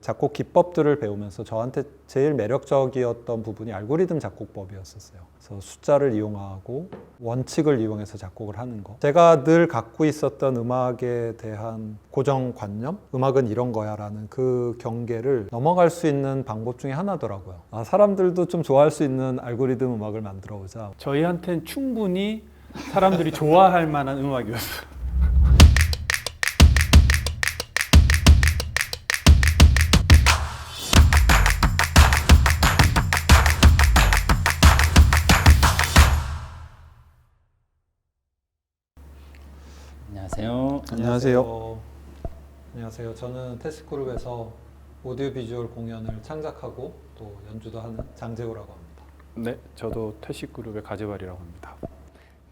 작곡 기법들을 배우면서 저한테 제일 매력적이었던 부분이 알고리즘 작곡법이었었어요. 그래서 숫자를 이용하고 원칙을 이용해서 작곡을 하는 거. 제가 늘 갖고 있었던 음악에 대한 고정관념? 음악은 이런 거야 라는 그 경계를 넘어갈 수 있는 방법 중에 하나더라고요. 사람들도 좀 좋아할 수 있는 알고리즘 음악을 만들어 보자. 저희한테는 충분히 사람들이 좋아할 만한 음악이었어요. 안녕하세요. 안녕하세요. 안녕하세요. 저는 테스그룹에서 오디오 비주얼 공연을 창작하고 또 연주도 하는 장재호라고 합니다. 네, 저도 태식그룹의 가재발이라고 합니다.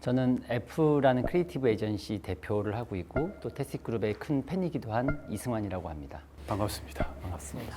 저는 F라는 크리에이티브 에이전시 대표를 하고 있고 또 테스그룹의 큰 팬이기도 한 이승환이라고 합니다. 반갑습니다. 반갑습니다.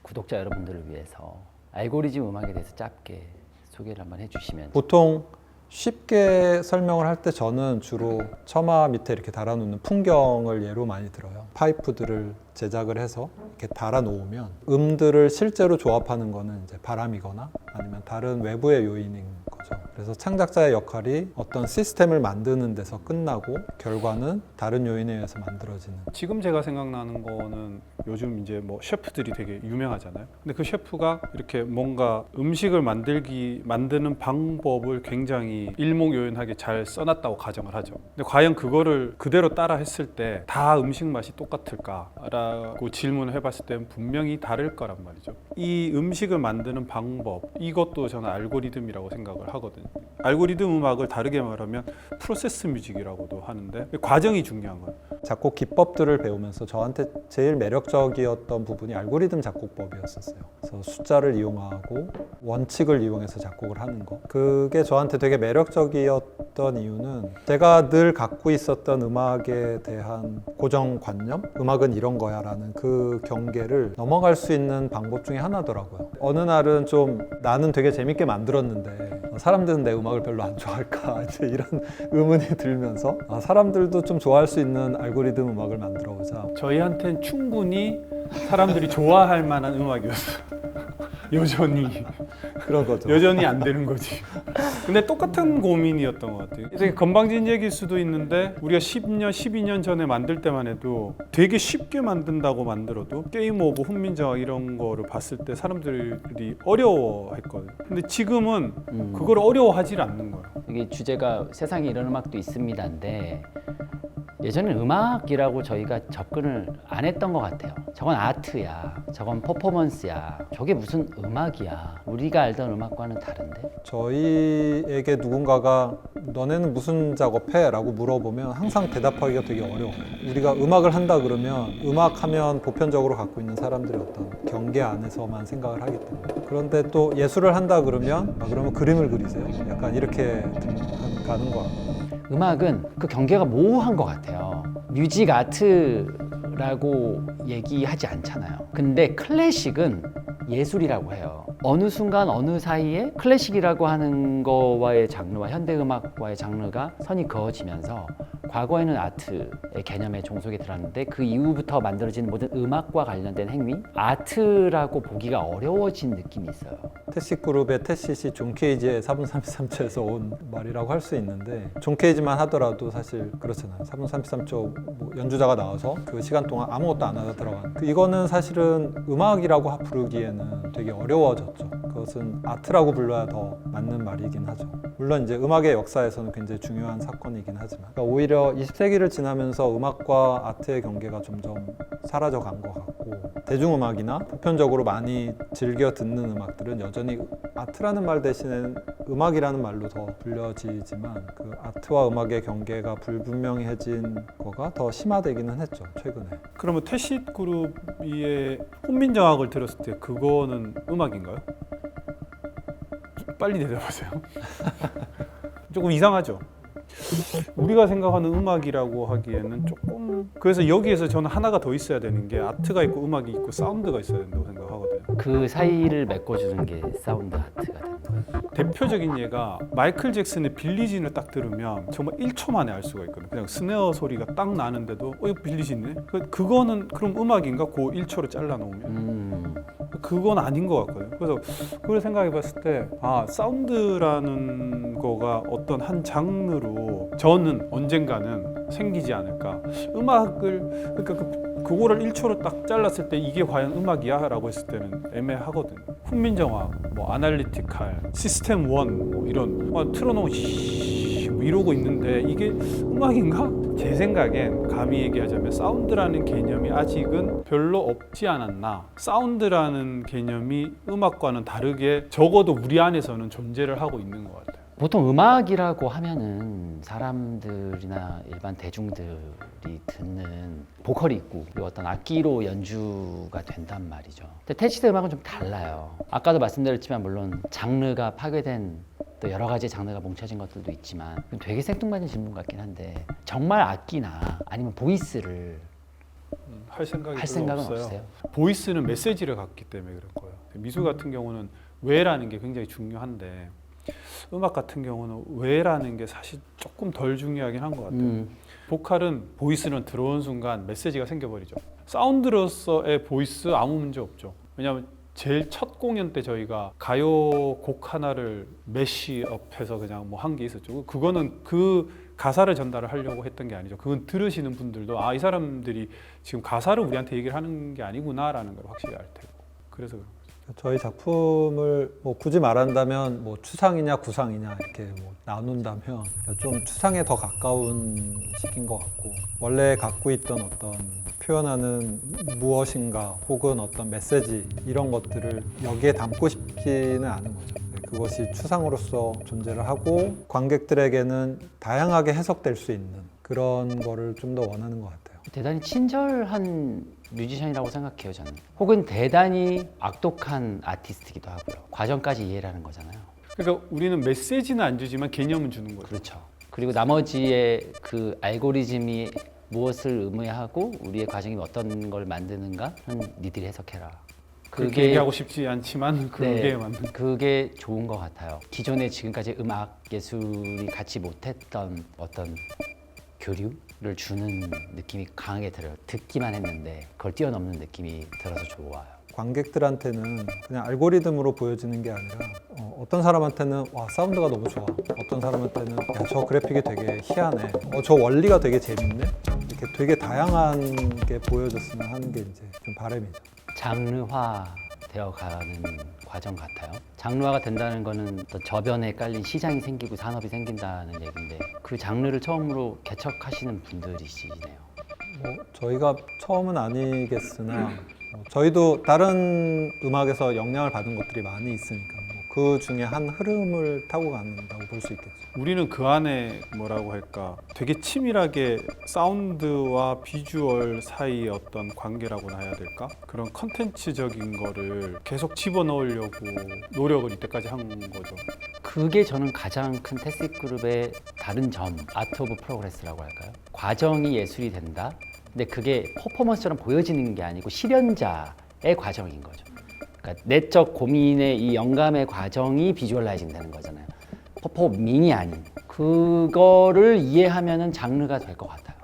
구독자 여러분들을 위해서 알고리즘 음악에 대해서 짧게 소개를 한번 해주시면. 보통 쉽게 설명을 할 때 저는 주로 처마 밑에 이렇게 달아놓는 풍경을 예로 많이 들어요. 파이프들을 제작을 해서 이렇게 달아놓으면 음들을 실제로 조합하는 거는 이제 바람이거나 아니면 다른 외부의 요인인 거죠. 그래서 창작자의 역할이 어떤 시스템을 만드는 데서 끝나고 결과는 다른 요인에 의해서 만들어지는. 지금 제가 생각나는 거는 요즘 이제 뭐 셰프들이 되게 유명하잖아요. 근데 그 셰프가 이렇게 뭔가 음식을 만드는 방법을 굉장히 일목요연하게 잘 써놨다고 가정을 하죠. 근데 과연 그거를 그대로 따라 했을 때 다 음식 맛이 똑같을까라고 질문을 해봤을 때는 분명히 다를 거란 말이죠. 이 음식을 만드는 방법, 이것도 저는 알고리즘이라고 생각을 하거든요. 알고리즘 음악을 다르게 말하면 프로세스 뮤직이라고도 하는데 과정이 중요한 거예요. 작곡 기법들을 배우면서 저한테 제일 매력적이었던 부분이 알고리즘 작곡법이었었어요. 그래서 숫자를 이용하고 원칙을 이용해서 작곡을 하는 거. 그게 저한테 되게 매력적이었던 이유는 제가 늘 갖고 있었던 음악에 대한 고정관념? 음악은 이런 거야 라는 그 경계를 넘어갈 수 있는 방법 중에 하나더라고요. 어느 날은 좀 나는 되게 재밌게 만들었는데 사람들은 내 음악을 별로 안 좋아할까 이제 이런 의문이 들면서 사람들도 좀 좋아할 수 있는 알고리즘 음악을 만들어 보자. 저희한테는 충분히 사람들이 좋아할 만한 음악이었어요. 여전히 그런 거죠. 여전히 안 되는 거지. 근데 똑같은 고민이었던 것 같아요. 되게 건방진 얘기일 수도 있는데 우리가 10년, 12년 전에 만들 때만 해도 되게 쉽게 만든다고 만들어도 게임 오브 훈민정음 이런 거를 봤을 때 사람들이 어려워했거든요. 근데 지금은 그걸 어려워하지 않는 거예요. 이게 주제가 세상에 이런 음악도 있습니다인데 예전엔 음악이라고 저희가 접근을 안 했던 것 같아요. 저건 아트야, 저건 퍼포먼스야, 저게 무슨 음악이야. 우리가 알던 음악과는 다른데? 저희에게 누군가가 너네는 무슨 작업해? 라고 물어보면 항상 대답하기가 되게 어려워요. 우리가 음악을 한다 그러면 음악하면 보편적으로 갖고 있는 사람들의 어떤 경계 안에서만 생각을 하기 때문에. 그런데 또 예술을 한다 그러면 그러면 그림을 그리세요. 약간 이렇게 가는 거 같아요. 음악은 그 경계가 모호한 것 같아요. 뮤직 아트라고 얘기하지 않잖아요. 근데 클래식은 예술이라고 해요. 어느 순간 어느 사이에 클래식이라고 하는 거와의 장르와 현대음악과의 장르가 선이 그어지면서 과거에는 아트의 개념에 종속이 들었는데 그 이후부터 만들어진 모든 음악과 관련된 행위, 아트라고 보기가 어려워진 느낌이 있어요. 테시그룹의 테시시 존 케이지의 4분 33초에서 온 말이라고 할 수 있는데 존 케이지만 하더라도 사실 그렇잖아요. 4분 33초 뭐 연주자가 나와서 그 시간 동안 아무것도 안 하다 들어간 이거는 사실은 음악이라고 부르기에는 되게 어려워졌죠. 그것은 아트라고 불러야 더 맞는 말이긴 하죠. 물론 이제 음악의 역사에서는 굉장히 중요한 사건이긴 하지만 그러니까 오히려 20세기를 지나면서 음악과 아트의 경계가 점점 사라져 간 것 같고 대중음악이나 보편적으로 많이 즐겨 듣는 음악들은 여전히 아트라는 말 대신에 음악이라는 말로 더 불려지지만 그 아트와 음악의 경계가 불분명해진 거가 더 심화되기는 했죠, 최근에. 그러면 태식 그룹의 훈민정음을 들었을 때 그거는 음악인가요? 빨리 대답하세요. 조금 이상하죠? 우리가 생각하는 음악이라고 하기에는 조금 그래서 여기에서 저는 하나가 더 있어야 되는 게 아트가 있고 음악이 있고 사운드가 있어야 된다고 생각하거든요. 그 사이를 메꿔주는 게 사운드 아트가 되는 거예요. 대표적인 예가 마이클 잭슨의 빌리진을 딱 들으면 정말 1초 만에 알 수가 있거든요. 그냥 스네어 소리가 딱 나는데도 이거 빌리진이네? 그거는 그럼 음악인가? 그 1초로 잘라놓으면 그건 아닌 것 같거든요. 그래서 그걸 생각해 봤을 때 사운드라는 거가 어떤 한 장르로 저는 언젠가는 생기지 않을까. 음악을 그러니까 그거를 1초로 딱 잘랐을 때 이게 과연 음악이야? 라고 했을 때는 애매하거든요. 훈민정음, 뭐 아날리티칼, 시스템 1 뭐 이런 틀어놓은 뭐 이러고 있는데 이게 음악인가? 제 생각엔 감히 얘기하자면 사운드라는 개념이 아직은 별로 없지 않았나. 사운드라는 개념이 음악과는 다르게 적어도 우리 안에서는 존재를 하고 있는 것 같아요. 보통 음악이라고 하면은 사람들이나 일반 대중들이 듣는 보컬이 있고 그리고 어떤 악기로 연주가 된단 말이죠. 근데 테치드 음악은 좀 달라요. 아까도 말씀드렸지만 물론 장르가 파괴된 또 여러 가지 장르가 뭉쳐진 것들도 있지만 되게 생뚱맞은 질문 같긴 한데 정말 악기나 아니면 보이스를 할 생각이 할 별로 생각은 없어요. 없으세요? 보이스는 메시지를 갖기 때문에 그런 거예요. 미술 같은 경우는 왜라는 게 굉장히 중요한데 음악 같은 경우는 왜라는 게 사실 조금 덜 중요하긴 한 것 같아요. 보컬은 보이스는 들어온 순간 메시지가 생겨버리죠. 사운드로서의 보이스 아무 문제 없죠. 왜냐하면 제일 첫 공연 때 저희가 가요 곡 하나를 매시업해서 그냥 뭐 한 게 있었죠. 그거는 그 가사를 전달을 하려고 했던 게 아니죠. 그건 들으시는 분들도 이 사람들이 지금 가사를 우리한테 얘기를 하는 게 아니구나라는 걸 확실히 알 테고. 그래서 그런 거죠. 저희 작품을 뭐 굳이 말한다면 뭐 추상이냐 구상이냐 이렇게 뭐 나눈다면 좀 추상에 더 가까운 식인 것 같고 원래 갖고 있던 어떤 표현하는 무엇인가 혹은 어떤 메시지 이런 것들을 여기에 담고 싶지는 않은 거죠. 그것이 추상으로서 존재를 하고 관객들에게는 다양하게 해석될 수 있는 그런 거를 좀 더 원하는 것 같아요. 대단히 친절한 뮤지션이라고 생각해요, 저는. 혹은 대단히 악독한 아티스트이기도 하고요. 과정까지 이해를 하는 거잖아요. 그러니까 우리는 메시지는 안 주지만 개념은 주는 거죠. 그렇죠. 그리고 나머지의 그 알고리즘이 무엇을 의미하고 우리의 과정이 어떤 걸 만드는가는 니들이 해석해라. 그렇게 얘기하고 싶지 않지만 그게 네, 맞는. 그게 좋은 것 같아요. 기존에 지금까지 음악 예술이 갖지 못했던 어떤 교류를 주는 느낌이 강하게 들어요. 듣기만 했는데 그걸 뛰어넘는 느낌이 들어서 좋아요. 관객들한테는 그냥 알고리즘으로 보여지는 게 아니라 어떤 사람한테는 와 사운드가 너무 좋아, 어떤 사람한테는 야, 저 그래픽이 되게 희한해, 저 원리가 되게 재밌네, 이렇게 되게 다양한 게 보여줬으면 하는 게 이제 좀 바람이죠. 장르화 되어가는 과정 같아요. 장르화가 된다는 거는 어떤 저변에 깔린 시장이 생기고 산업이 생긴다는 얘기인데 그 장르를 처음으로 개척하시는 분들이시네요. 뭐 저희가 처음은 아니겠으나 저희도 다른 음악에서 영향을 받은 것들이 많이 있으니까 그 중에 한 흐름을 타고 간다고 볼 수 있겠죠. 우리는 그 안에 뭐라고 할까 되게 치밀하게 사운드와 비주얼 사이의 어떤 관계라고나 해야 될까? 그런 컨텐츠적인 거를 계속 집어넣으려고 노력을 이때까지 한 거죠. 그게 저는 가장 큰 테스트 그룹의 다른 점, 아트 오브 프로그레스라고 할까요? 과정이 예술이 된다. 근데 그게 퍼포먼스처럼 보여지는 게 아니고 실현자의 과정인 거죠. 그러니까 내적 고민의 이 영감의 과정이 비주얼라이징 되는 거잖아요. 퍼포밍이 아닌. 그거를 이해하면은 장르가 될 것 같아요.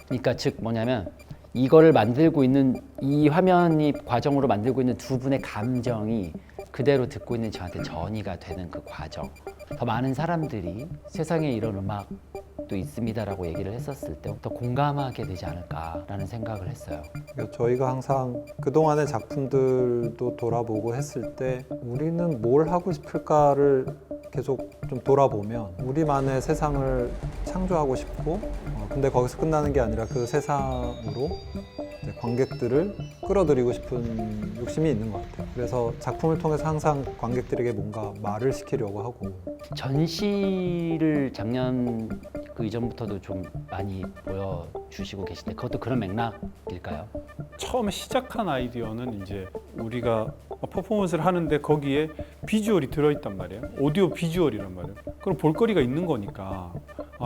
그러니까 즉 뭐냐면 이거를 만들고 있는 이 화면이 과정으로 만들고 있는 두 분의 감정이 그대로 듣고 있는 저한테 전이가 되는 그 과정. 더 많은 사람들이 세상에 이런 음악도 있습니다라고 얘기를 했었을 때 더 공감하게 되지 않을까라는 생각을 했어요. 그러니까 저희가 항상 그동안의 작품들도 돌아보고 했을 때 우리는 뭘 하고 싶을까를 계속 좀 돌아보면 우리만의 세상을 창조하고 싶고 근데 거기서 끝나는 게 아니라 그 세상으로 이제 관객들을 끌어들이고 싶은 욕심이 있는 것 같아요. 그래서 작품을 통해서 항상 관객들에게 뭔가 말을 시키려고 하고 전시를 작년 그 이전부터도 좀 많이 보여주시고 계신데 그것도 그런 맥락일까요? 처음에 시작한 아이디어는 이제 우리가 퍼포먼스를 하는데 거기에 비주얼이 들어있단 말이에요. 오디오 비주얼이란 말이에요. 그럼 볼거리가 있는 거니까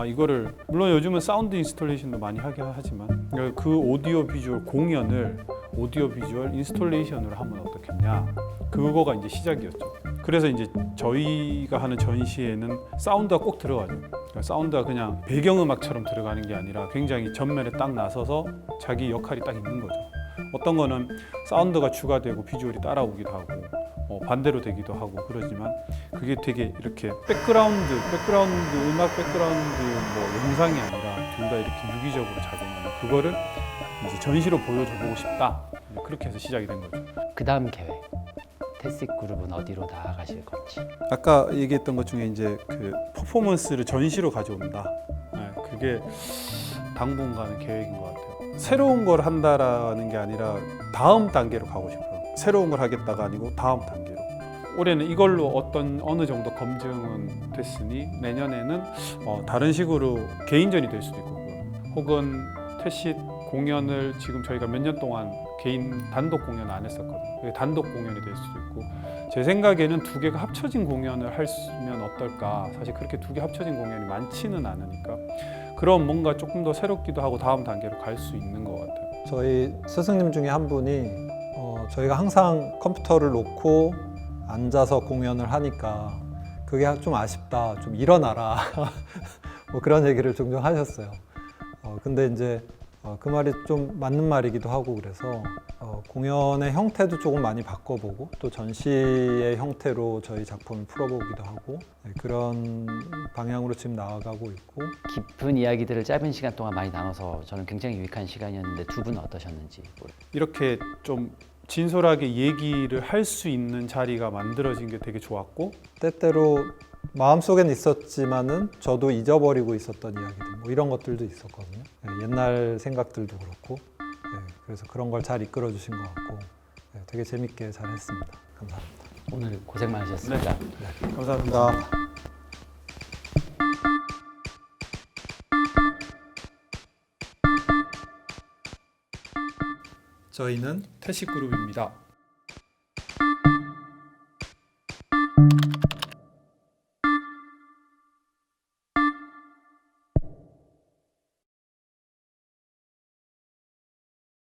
이거를 물론 요즘은 사운드 인스톨레이션도 많이 하긴 하지만 그 오디오 비주얼 공연을 오디오 비주얼 인스톨레이션을 하면 어떻겠냐, 그거가 이제 시작이었죠. 그래서 이제 저희가 하는 전시에는 사운드가 꼭 들어가죠. 그러니까 사운드가 그냥 배경음악처럼 들어가는 게 아니라 굉장히 전면에 딱 나서서 자기 역할이 딱 있는 거죠. 어떤 거는 사운드가 추가되고 비주얼이 따라오기도 하고 반대로 되기도 하고 그러지만, 그게 되게 이렇게 백그라운드 음악 백그라운드 뭐 영상이 아니라 둘 다 이렇게 유기적으로 작용하는, 그거를 이제 전시로 보여줘보고 싶다. 그렇게 해서 시작이 된 거죠. 그 다음 계획. 태식 그룹은 어디로 나아가실 건지. 아까 얘기했던 것 중에 이제 그 퍼포먼스를 전시로 가져온다. 네, 그게 당분간의 계획인 것 같아요. 새로운 걸 한다라는 게 아니라 다음 단계로 가고 싶어요. 새로운 걸 하겠다가 아니고 다음 단계로. 올해는 이걸로 어느 정도 검증은 됐으니 내년에는 다른 식으로 개인전이 될 수도 있고, 혹은 태식 공연을 지금 저희가 몇 년 동안 개인 단독 공연 안 했었거든요. 그게 단독 공연이 될 수도 있고, 제 생각에는 두 개가 합쳐진 공연을 하면 어떨까. 사실 그렇게 두 개 합쳐진 공연이 많지는 않으니까 그런 뭔가 조금 더 새롭기도 하고 다음 단계로 갈 수 있는 것 같아요. 저희 스승님 중에 한 분이 저희가 항상 컴퓨터를 놓고 앉아서 공연을 하니까 그게 좀 아쉽다, 좀 일어나라 뭐 그런 얘기를 종종 하셨어요. 근데 이제 그 말이 좀 맞는 말이기도 하고, 그래서 공연의 형태도 조금 많이 바꿔보고 또 전시의 형태로 저희 작품을 풀어보기도 하고, 네, 그런 방향으로 지금 나아가고 있고. 깊은 이야기들을 짧은 시간 동안 많이 나눠서 저는 굉장히 유익한 시간이었는데 두 분은 어떠셨는지. 이렇게 좀 진솔하게 얘기를 할 수 있는 자리가 만들어진 게 되게 좋았고, 때때로 마음속엔 있었지만은 저도 잊어버리고 있었던 이야기들, 뭐 이런 것들도 있었거든요. 네, 옛날 생각들도 그렇고, 네, 그래서 그런 걸 잘 이끌어 주신 것 같고, 네, 되게 재밌게 잘 했습니다. 감사합니다. 오늘 고생 많으셨습니다. 네, 감사합니다. 저희는 태식 그룹입니다.